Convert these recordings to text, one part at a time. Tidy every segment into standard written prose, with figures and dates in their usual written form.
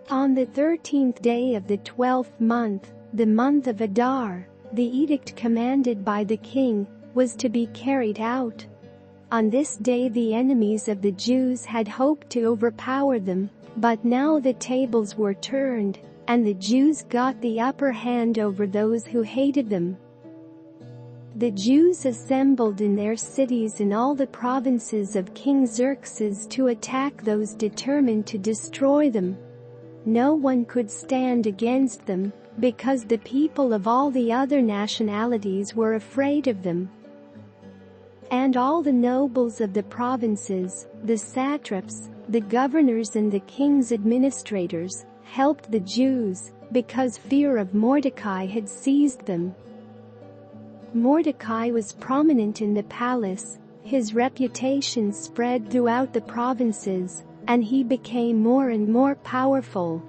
On the 13th day of the 12th month, the month of Adar, the edict commanded by the king was to be carried out. On this day the enemies of the Jews had hoped to overpower them, but now the tables were turned, and the Jews got the upper hand over those who hated them. The Jews assembled in their cities in all the provinces of King Xerxes to attack those determined to destroy them. No one could stand against them, because the people of all the other nationalities were afraid of them. And all the nobles of the provinces, the satraps, the governors and the king's administrators, helped the Jews, because fear of Mordecai had seized them. Mordecai was prominent in the palace, his reputation spread throughout the provinces, and he became more and more powerful.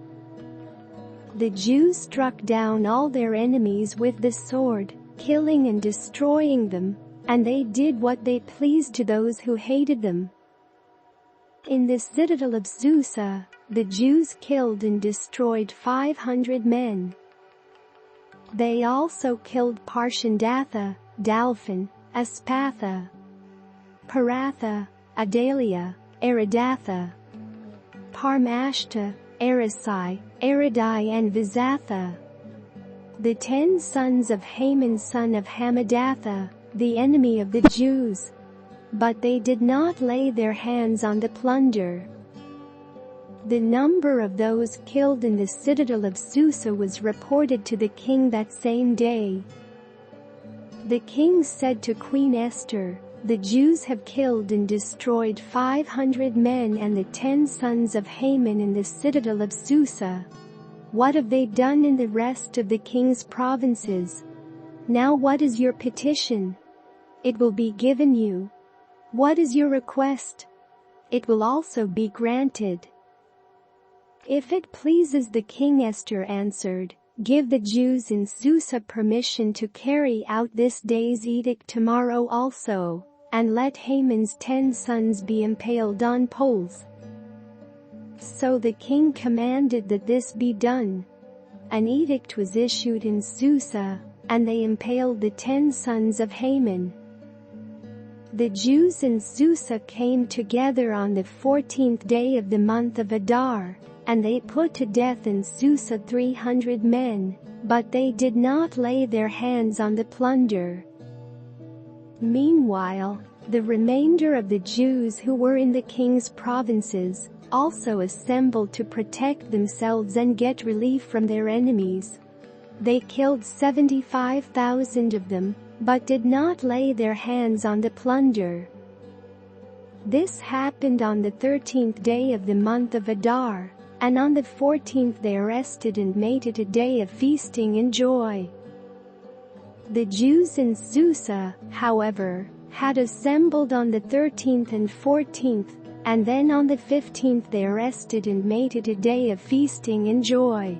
The Jews struck down all their enemies with the sword, killing and destroying them, and they did what they pleased to those who hated them. In the citadel of Susa, the Jews killed and destroyed 500 men. They also killed Parshandatha, Dalphon, Aspatha, Poratha, Adalia, Aridatha, Parmashta, Arisai, Aridai and Vaizatha. The 10 sons of Haman son of Hammedatha, the enemy of the Jews. But they did not lay their hands on the plunder. The number of those killed in the citadel of Susa was reported to the king that same day. The king said to Queen Esther, "The Jews have killed and destroyed 500 men and the 10 sons of Haman in the citadel of Susa. What have they done in the rest of the king's provinces? Now what is your petition? It will be given you. What is your request? It will also be granted." "If it pleases the king," Esther answered, "give the Jews in Susa permission to carry out this day's edict tomorrow also, and let Haman's 10 sons be impaled on poles." So the king commanded that this be done. An edict was issued in Susa, and they impaled the 10 sons of Haman. The Jews in Susa came together on the 14th day of the month of Adar, and they put to death in Susa 300 men, but they did not lay their hands on the plunder. Meanwhile, the remainder of the Jews who were in the king's provinces also assembled to protect themselves and get relief from their enemies. They killed 75,000 of them, but did not lay their hands on the plunder. This happened on the 13th day of the month of Adar, and on the 14th they rested and made it a day of feasting and joy. The Jews in Susa, however, had assembled on the 13th and 14th, and then on the 15th they rested and made it a day of feasting and joy.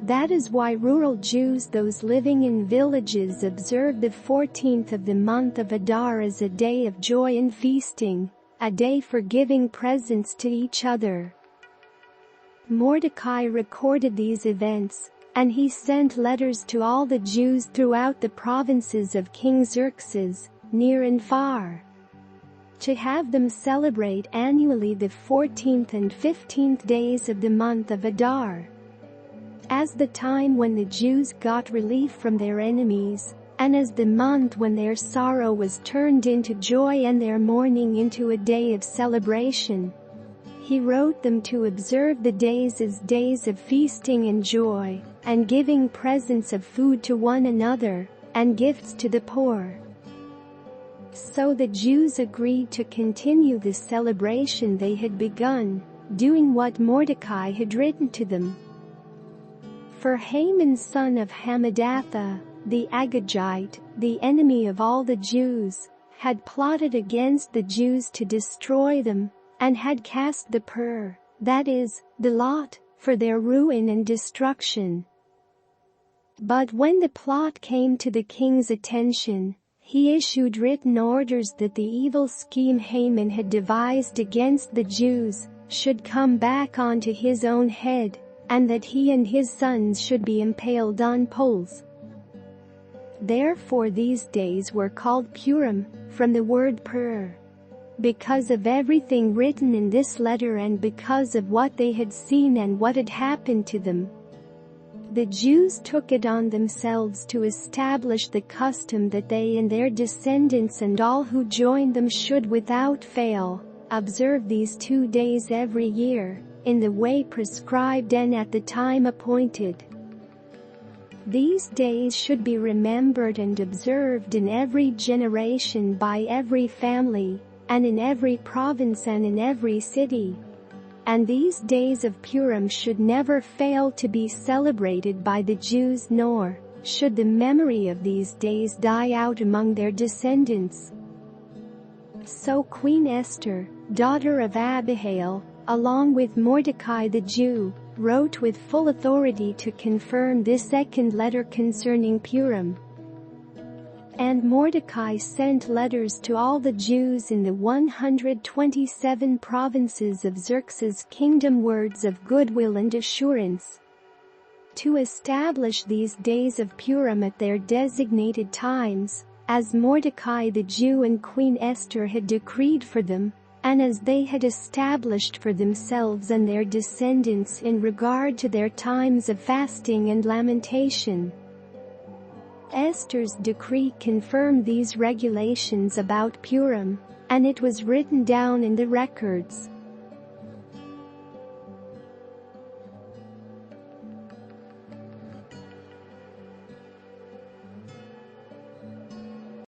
That is why rural Jews, those living in villages, observe the 14th of the month of Adar as a day of joy and feasting, a day for giving presents to each other. Mordecai recorded these events, and he sent letters to all the Jews throughout the provinces of King Xerxes, near and far, to have them celebrate annually the 14th and 15th days of the month of Adar, as the time when the Jews got relief from their enemies, and as the month when their sorrow was turned into joy and their mourning into a day of celebration. He wrote them to observe the days as days of feasting and joy, and giving presents of food to one another, and gifts to the poor. So the Jews agreed to continue the celebration they had begun, doing what Mordecai had written to them. For Haman son of Hammedatha, the Agagite, the enemy of all the Jews, had plotted against the Jews to destroy them, and had cast the pur, that is, the lot, for their ruin and destruction. But when the plot came to the king's attention, he issued written orders that the evil scheme Haman had devised against the Jews, should come back onto his own head, and that he and his sons should be impaled on poles. Therefore these days were called Purim, from the word pur. Because of everything written in this letter and because of what they had seen and what had happened to them, the Jews took it on themselves to establish the custom that they and their descendants and all who joined them should without fail observe these 2 days every year, in the way prescribed and at the time appointed. These days should be remembered and observed in every generation by every family, and in every province and in every city. And these days of Purim should never fail to be celebrated by the Jews, nor should the memory of these days die out among their descendants. So Queen Esther, daughter of Abihail, along with Mordecai the Jew, wrote with full authority to confirm this second letter concerning Purim. And Mordecai sent letters to all the Jews in the 127 provinces of Xerxes' kingdom, words of goodwill and assurance, to establish these days of Purim at their designated times, as Mordecai the Jew and Queen Esther had decreed for them, and as they had established for themselves and their descendants in regard to their times of fasting and lamentation. Esther's decree confirmed these regulations about Purim, and it was written down in the records.